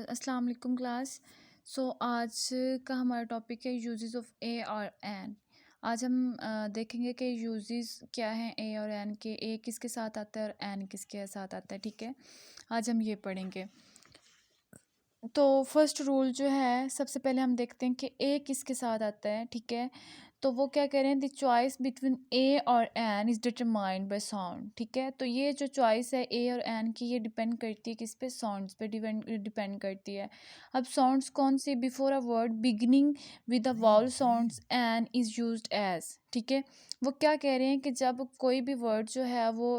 अस्सलाम वालेकुम क्लास। आज का हमारा टॉपिक है यूजेस ऑफ ए और एन। आज हम देखेंगे कि यूजेस क्या हैं ए और एन के। ए किसके साथ आता है और एन किसके साथ आता है, ठीक है। आज हम ये पढ़ेंगे। तो फर्स्ट रूल जो है, सबसे पहले हम देखते हैं कि ए किसके साथ आता है, ठीक है। तो वो क्या कह रहे हैं, द चॉइस बिटवीन ए और an is determined by sound, ठीक है। तो ये जो चॉइस है ए और एन की, ये डिपेंड करती है किस पे, साउंड्स पे डिपेंड करती है। अब साउंड्स कौन सी, before a word beginning with the vowel sounds an is used as, ठीक है। वो क्या कह रहे हैं कि जब कोई भी वर्ड जो है वो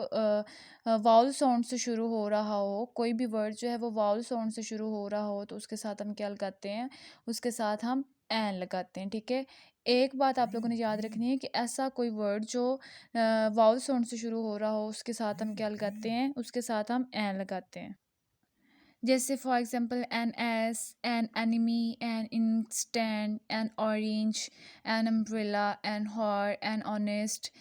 वाउल साउंड से शुरू हो रहा हो, कोई भी वर्ड जो है वो वाउल साउंड से शुरू हो रहा हो, तो उसके साथ हम क्या लगाते हैं, उसके साथ हम एन लगाते हैं, ठीक है। एक बात आप लोगों ने याद रखनी है कि ऐसा कोई वर्ड जो वाउल साउंड से शुरू हो रहा हो, उसके साथ हम क्या लगाते हैं, उसके साथ हम एन लगाते हैं। जैसे for example an S, an enemy, an instant, an orange, an umbrella, an hour, an honest,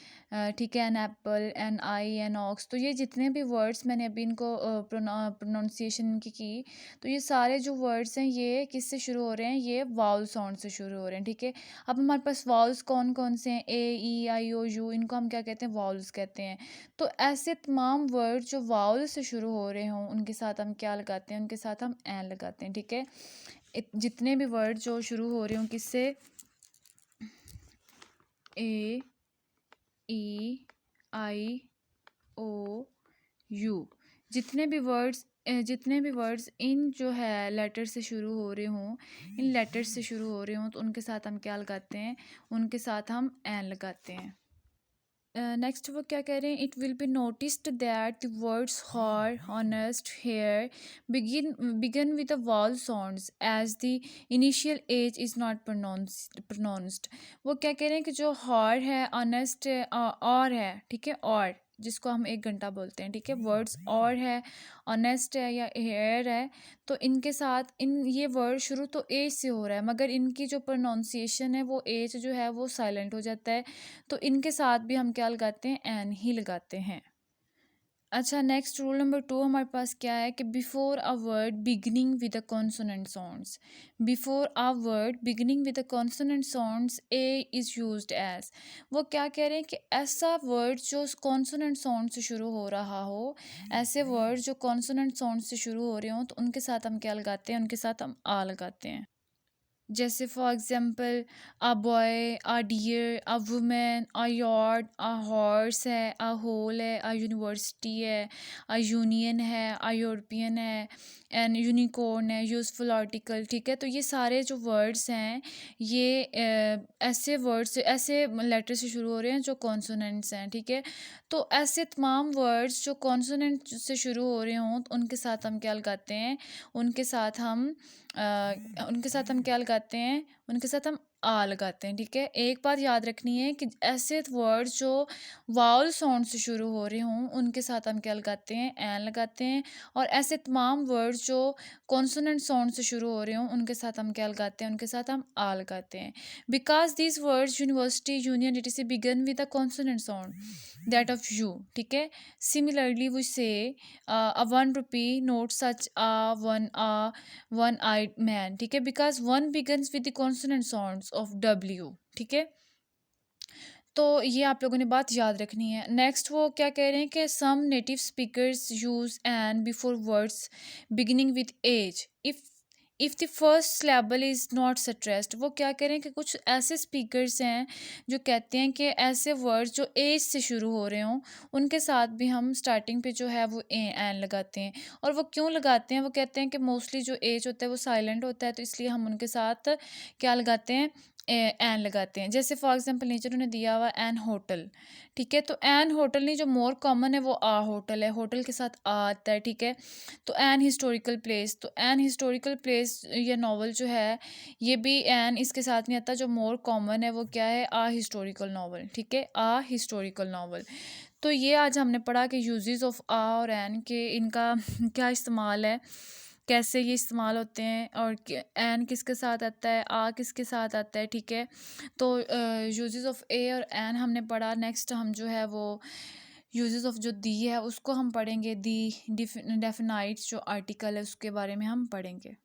ठीक है, an apple, an eye, an ox. तो ये जितने भी वर्ड्स मैंने अभी इनको प्रोनाउंसिएशन की, तो ये सारे जो वर्ड्स हैं ये किससे शुरू हो रहे हैं, ये वाउल साउंड से शुरू हो रहे हैं, ठीक है। अब हमारे पास वाउल्स कौन कौन से हैं, ए ई आई ओ यू, इनको हम क्या कहते हैं, वाउल्स कहते हैं। तो ऐसे तमाम वर्ड जो वाउल से शुरू हो रहे हों, उनके साथ हम क्या लगाते हैं, उनके साथ हम एन लगाते हैं, ठीक है। जितने भी वर्ड जो शुरू हो रहे हों किससे, ए ई आई ओ यू, जितने भी वर्ड्स इन जो है लेटर से शुरू हो रहे हों, इन लेटर्स से शुरू हो रहे हों, तो उनके साथ हम क्या लगाते हैं, उनके साथ हम एन लगाते हैं। नेक्स्ट वो क्या कह रहे हैं, it will be noticed that the words hour, honest, heir begin with the vowel sounds as the initial H is not pronounced. वो क्या कह रहे हैं कि जो हॉर है, ऑनेस्ट और है, ठीक है, और जिसको हम 1 घंटा बोलते हैं, ठीक है, वर्ड्स और है, ऑनेस्ट है या हेयर है, तो इनके साथ ये वर्ड शुरू तो एज से हो रहा है, मगर इनकी जो प्रोनाउंसिएशन है वो एज जो है वो साइलेंट हो जाता है, तो इनके साथ भी हम क्या लगाते हैं, एन ही लगाते हैं। अच्छा, नेक्स्ट रूल नंबर 2 हमारे पास क्या है कि before a word beginning with the consonant sounds, before a word beginning with the consonant sounds a is used as. वो क्या कह रहे हैं कि ऐसा वर्ड जो कॉन्सोनेंट साउंड से शुरू हो रहा हो, ऐसे वर्ड जो कॉन्सोनेंट साउंड से शुरू हो रहे हों, तो उनके साथ हम क्या लगाते हैं, उनके साथ हम आ लगाते हैं। जैसे for example a boy, a dear, a women, a yard, a horse है, अ होल है, अ यूनिवर्सिटी है, अ यूनियन है, अ यूरोपियन है, एंड यूनिकॉर्न है, यूज़फुल आर्टिकल, ठीक है। तो ये सारे जो वर्ड्स हैं, ये ऐसे वर्ड्स, ऐसे लेटर से शुरू हो रहे हैं जो कॉन्सोनेंट्स हैं, ठीक है। तो ऐसे तमाम वर्ड्स जो कॉन्सोनेंट से शुरू हो रहे हों, तो उनके साथ हम क्या लगाते हैं, उनके साथ हम उनके साथ हम क्या लगाते हैं, उनके साथ हम आ लगाते हैं, ठीक है। एक बात याद रखनी है कि ऐसे वर्ड्स जो वाउल साउंड से शुरू हो रहे हों, उनके साथ हम क्या लगाते हैं, एन लगाते हैं। और ऐसे तमाम वर्ड्स जो कॉन्सोनेंट साउंड से शुरू हो रहे हों, उनके साथ हम क्या लगाते हैं, उनके साथ हम आ लगाते हैं। Because these words university, union, it began with a consonant sound that of you, ठीक है। सिमिलरली वी से a 1 rupee note such a one-eyed man, ठीक है, because one begins with the consonant sounds of W, ठीक है। तो ये आप लोगों ने बात याद रखनी है। नेक्स्ट वो क्या कह रहे हैं कि some native speakers use an before words beginning with H if the first syllable is not stressed. वो क्या कह रहे हैं कि कुछ ऐसे स्पीकर्स हैं जो कहते हैं कि ऐसे वर्ड्स जो एज से शुरू हो रहे हों, उनके साथ भी हम स्टार्टिंग पे जो है वो एन लगाते हैं। और वो क्यों लगाते हैं, वो कहते हैं कि मोस्टली जो एज होता है वो साइलेंट होता है, तो इसलिए हम उनके साथ क्या लगाते हैं, एन लगाते हैं। जैसे फॉर एग्जांपल नीचे उन्होंने दिया हुआ एन होटल, ठीक है। तो एन होटल नहीं, जो मोर कॉमन है वो आ होटल है, होटल के साथ आ आता है, ठीक है। तो एन हिस्टोरिकल प्लेस, तो एन हिस्टोरिकल प्लेस ये नॉवल जो है, ये भी एन इसके साथ नहीं आता। जो मोर कॉमन है वो क्या है, आ हिस्टोरिकल नॉवल, ठीक है, आ हिस्टोरिकल नॉवल। तो ये आज हमने पढ़ा कि यूजेस ऑफ आ और एन के, इनका क्या इस्तेमाल है, कैसे ये इस्तेमाल होते हैं, और एन किसके साथ आता है, आ किसके साथ आता है, ठीक है। तो यूजेस ऑफ ए और एन हमने पढ़ा। नेक्स्ट हम जो है वो यूजेस ऑफ जो दी है उसको हम पढ़ेंगे, दी डेफिनाइट्स जो आर्टिकल है उसके बारे में हम पढ़ेंगे।